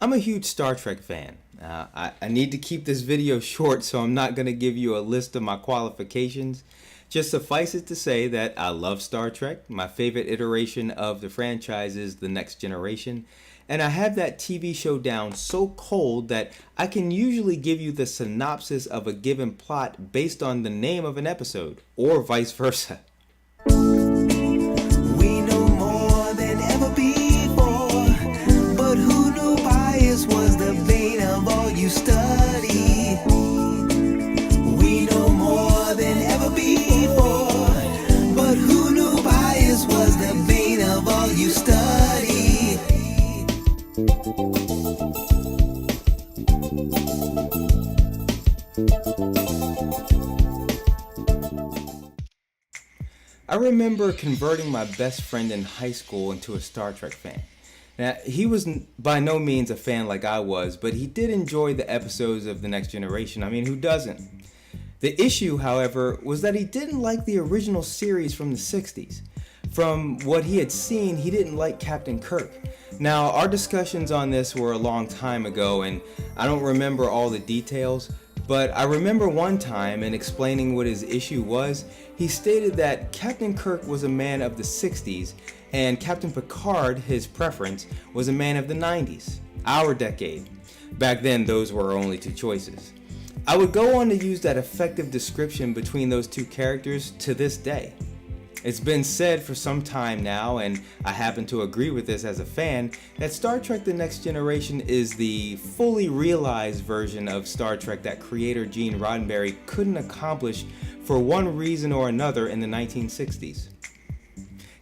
I'm a huge Star Trek fan. I need to keep this video short, so I'm not going to give you a list of my qualifications. Just suffice it to say that I love Star Trek. My favorite iteration of the franchise is The Next Generation. And I have that TV show down so cold that I can usually give you the synopsis of a given plot based on the name of an episode, or vice versa. We know more than ever before, but who knew bias was the bane of all you study? We know more than ever before, but who knew bias was the bane of all you study? I remember converting my best friend in high school into a Star Trek fan. Now, he was by no means a fan like I was, but he did enjoy the episodes of The Next Generation. I mean, who doesn't? The issue, however, was that he didn't like the original series from the 60s. From what he had seen, he didn't like Captain Kirk. Now, our discussions on this were a long time ago, and I don't remember all the details, but I remember one time in explaining what his issue was, he stated that Captain Kirk was a man of the 60s, and Captain Picard, his preference, was a man of the 90s, our decade. Back then, those were our only two choices. I would go on to use that effective description between those two characters to this day. It's been said for some time now, and I happen to agree with this as a fan, that Star Trek The Next Generation is the fully realized version of Star Trek that creator Gene Roddenberry couldn't accomplish for one reason or another in the 1960s.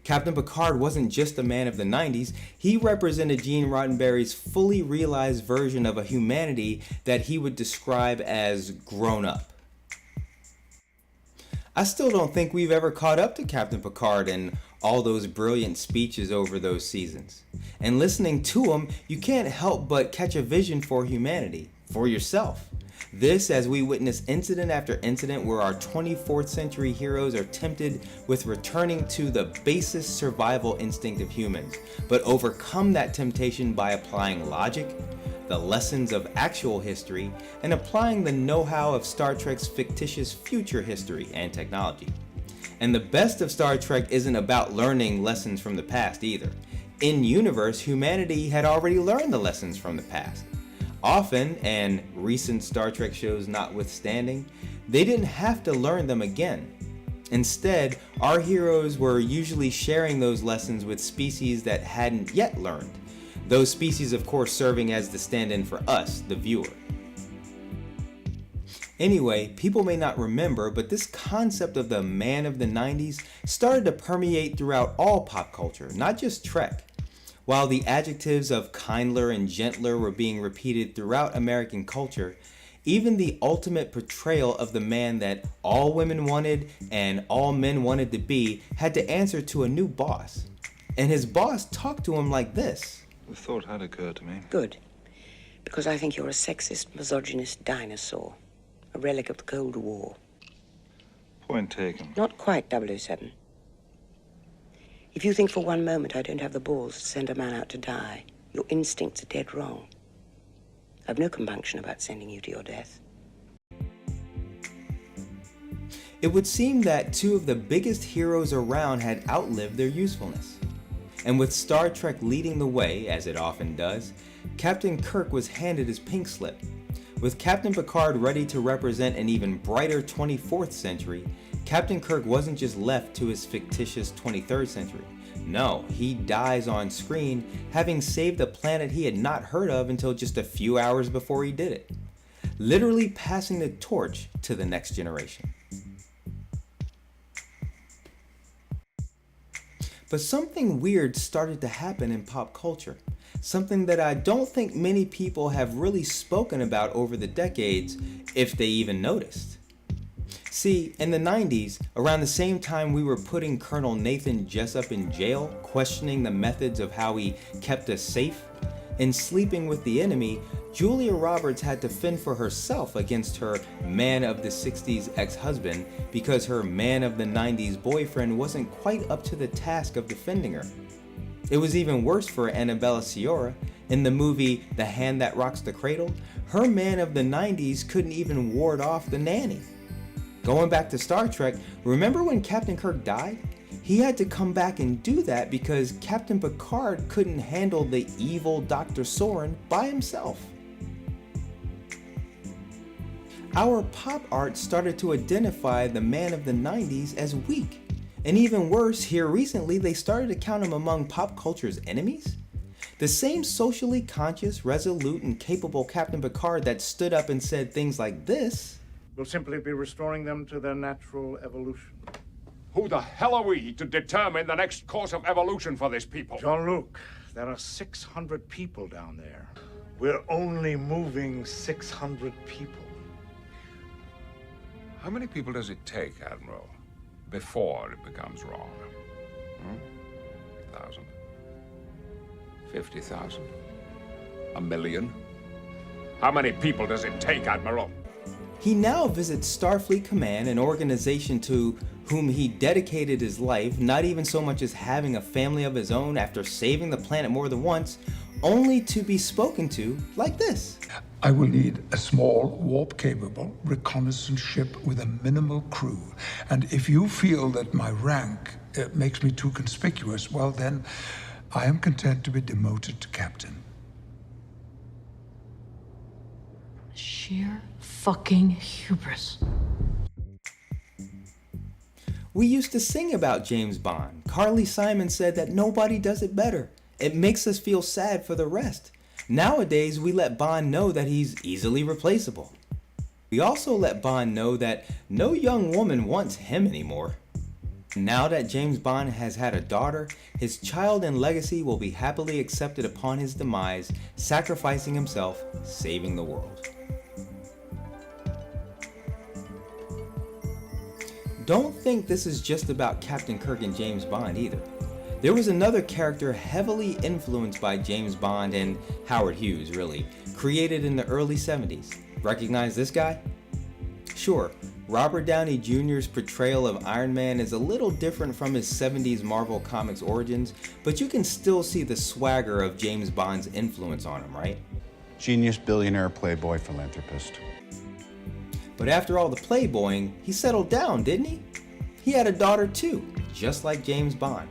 Captain Picard wasn't just a man of the 90s, he represented Gene Roddenberry's fully realized version of a humanity that he would describe as grown up. I still don't think we've ever caught up to Captain Picard and all those brilliant speeches over those seasons. And listening to him, you can't help but catch a vision for humanity, for yourself. This as we witness incident after incident where our 24th century heroes are tempted with returning to the basest survival instinct of humans, but overcome that temptation by applying logic, the lessons of actual history, and applying the know-how of Star Trek's fictitious future history and technology. And the best of Star Trek isn't about learning lessons from the past either. In universe, humanity had already learned the lessons from the past. Often, and recent Star Trek shows notwithstanding, they didn't have to learn them again. Instead, our heroes were usually sharing those lessons with species that hadn't yet learned. Those species, of course, serving as the stand-in for us, the viewer. Anyway, people may not remember, but this concept of the man of the 90s started to permeate throughout all pop culture, not just Trek. While the adjectives of kindler and gentler were being repeated throughout American culture, even the ultimate portrayal of the man that all women wanted and all men wanted to be had to answer to a new boss. And his boss talked to him like this. The thought had occurred to me. Good. Because I think you're a sexist, misogynist dinosaur. A relic of the Cold War. Point taken. Not quite 007. If you think for one moment I don't have the balls to send a man out to die, your instincts are dead wrong. I've no compunction about sending you to your death. It would seem that two of the biggest heroes around had outlived their usefulness. And with Star Trek leading the way, as it often does, Captain Kirk was handed his pink slip. With Captain Picard ready to represent an even brighter 24th century, Captain Kirk wasn't just left to his fictitious 23rd century. No, he dies on screen, having saved a planet he had not heard of until just a few hours before he did it. Literally passing the torch to the next generation. But something weird started to happen in pop culture. Something that I don't think many people have really spoken about over the decades, if they even noticed. See, in the 90s, around the same time we were putting Colonel Nathan Jessup in jail, questioning the methods of how he kept us safe, in Sleeping with the Enemy, Julia Roberts had to fend for herself against her man of the 60s ex-husband because her man of the 90s boyfriend wasn't quite up to the task of defending her. It was even worse for Annabella Sciorra, In the movie The Hand That Rocks the Cradle, her man of the 90s couldn't even ward off the nanny. Going back to Star Trek, remember when Captain Kirk died? He had to come back and do that because Captain Picard couldn't handle the evil Dr. Soren by himself. Our pop art started to identify the man of the 90s as weak. And even worse, here recently they started to count him among pop culture's enemies? The same socially conscious, resolute, and capable Captain Picard that stood up and said things like this. We'll simply be restoring them to their natural evolution. Who the hell are we to determine the next course of evolution for this people? Jean-Luc, there are 600 people down there. We're only moving 600 people. How many people does it take, Admiral, before it becomes wrong? 1,000? 50,000? 1,000,000? How many people does it take, Admiral? He now visits Starfleet Command, an organization to whom he dedicated his life, not even so much as having a family of his own after saving the planet more than once, only to be spoken to like this. I will need a small, warp-capable reconnaissance ship with a minimal crew. And if you feel that my rank makes me too conspicuous, well then, I am content to be demoted to captain. Sheer fucking hubris. We used to sing about James Bond. Carly Simon said that nobody does it better. It makes us feel sad for the rest. Nowadays, we let Bond know that he's easily replaceable. We also let Bond know that no young woman wants him anymore. Now that James Bond has had a daughter, his child and legacy will be happily accepted upon his demise, sacrificing himself, saving the world. Don't think this is just about Captain Kirk and James Bond either. There was another character heavily influenced by James Bond and Howard Hughes, really, created in the early 70s. Recognize this guy? Sure, Robert Downey Jr.'s portrayal of Iron Man is a little different from his 70s Marvel Comics origins, but you can still see the swagger of James Bond's influence on him, right? Genius, billionaire, playboy, philanthropist. But after all the playboying, he settled down, didn't he? He had a daughter too, just like James Bond.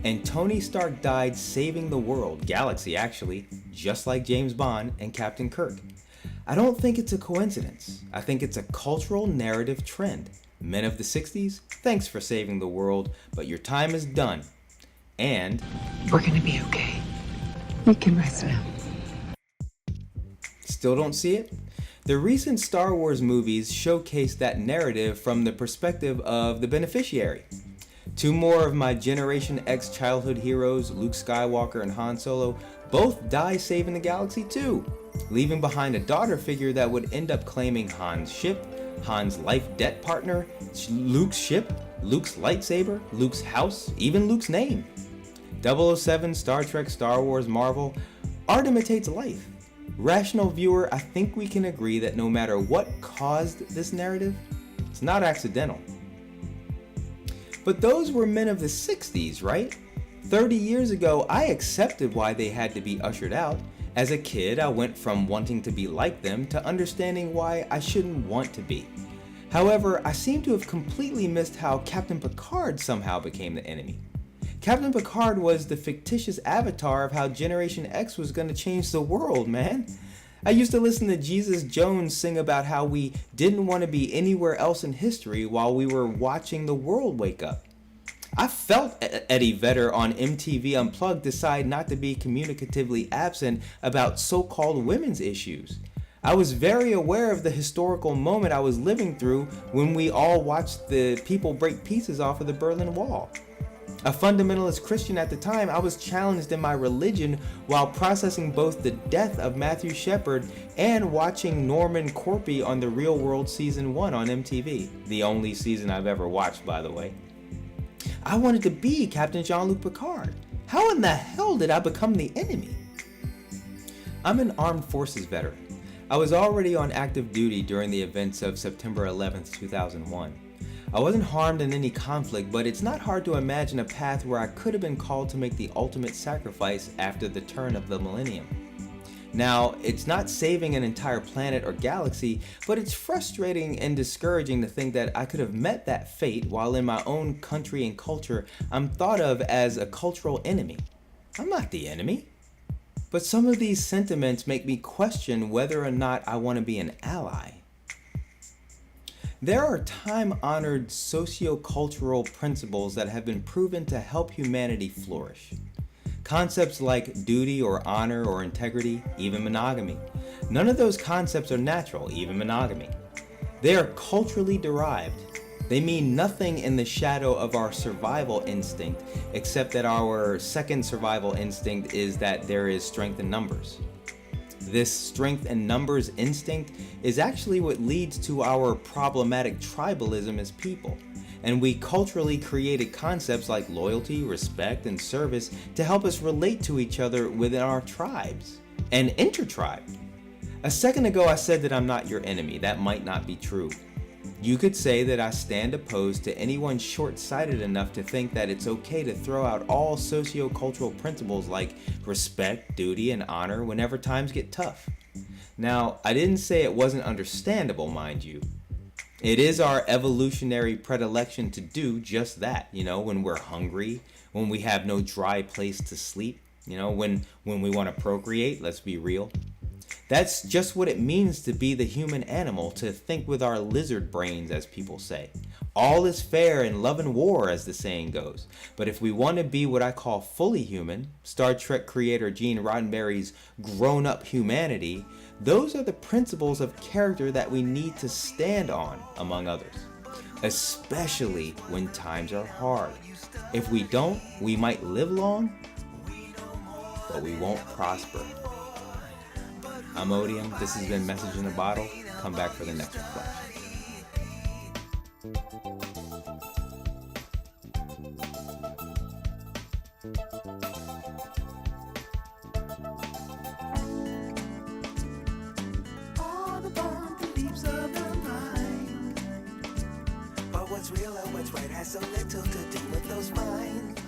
And Tony Stark died saving the world, galaxy actually, just like James Bond and Captain Kirk. I don't think it's a coincidence. I think it's a cultural narrative trend. Men of the 60s, thanks for saving the world, but your time is done. And We're gonna be okay. We can rest now. still don't see it? The recent Star Wars movies showcase that narrative from the perspective of the beneficiary. Two more of my Generation X childhood heroes, Luke Skywalker and Han Solo, both die saving the galaxy too, leaving behind a daughter figure that would end up claiming Han's ship, Han's life debt partner, Luke's ship, Luke's lightsaber, Luke's house, even Luke's name. 007, Star Trek, Star Wars, Marvel, art imitates life. Rational viewer, I think we can agree that no matter what caused this narrative, it's not accidental. But those were men of the 60s, right? 30 years ago, I accepted why they had to be ushered out. As a kid, I went from wanting to be like them to understanding why I shouldn't want to be. However, I seem to have completely missed how Captain Picard somehow became the enemy. Captain Picard was the fictitious avatar of how Generation X was going to change the world, man. I used to listen to Jesus Jones sing about how we didn't want to be anywhere else in history while we were watching the world wake up. I felt Eddie Vedder on MTV Unplugged decide not to be communicatively absent about so-called women's issues. I was very aware of the historical moment I was living through when we all watched the people break pieces off of the Berlin Wall. A fundamentalist Christian at the time, I was challenged in my religion while processing both the death of Matthew Shepard and watching Norman Corpy on The Real World Season 1 on MTV. The only season I've ever watched, by the way. I wanted to be Captain Jean-Luc Picard. How in the hell did I become the enemy? I'm an armed forces veteran. I was already on active duty during the events of September 11th, 2001. I wasn't harmed in any conflict, but it's not hard to imagine a path where I could have been called to make the ultimate sacrifice after the turn of the millennium. Now, it's not saving an entire planet or galaxy, but it's frustrating and discouraging to think that I could have met that fate while in my own country and culture I'm thought of as a cultural enemy. I'm not the enemy. But some of these sentiments make me question whether or not I want to be an ally. There are time-honored socio-cultural principles that have been proven to help humanity flourish. Concepts like duty or honor or integrity, even monogamy. None of those concepts are natural, even monogamy. They are culturally derived. They mean nothing in the shadow of our survival instinct, except that our second survival instinct is that there is strength in numbers. This strength in numbers instinct is actually what leads to our problematic tribalism as people. And we culturally created concepts like loyalty, respect, and service to help us relate to each other within our tribes and intertribe. A second ago I said that I'm not your enemy. That might not be true. You could say that I stand opposed to anyone short-sighted enough to think that it's okay to throw out all socio-cultural principles like respect, duty, and honor whenever times get tough. Now, I didn't say it wasn't understandable, mind you. It is our evolutionary predilection to do just that, when we're hungry, when we have no dry place to sleep, when we want to procreate, let's be real. That's just what it means to be the human animal, to think with our lizard brains, as people say. All is fair in love and war, as the saying goes. But if we want to be what I call fully human, Star Trek creator Gene Roddenberry's grown-up humanity, those are the principles of character that we need to stand on, among others. Especially when times are hard. If we don't, we might live long, but we won't prosper. I'm Odium. This has been Message in a Bottle. Come back for the next reflection. All the born beliefs of the mind. But what's real or what's right has so little to do with those minds.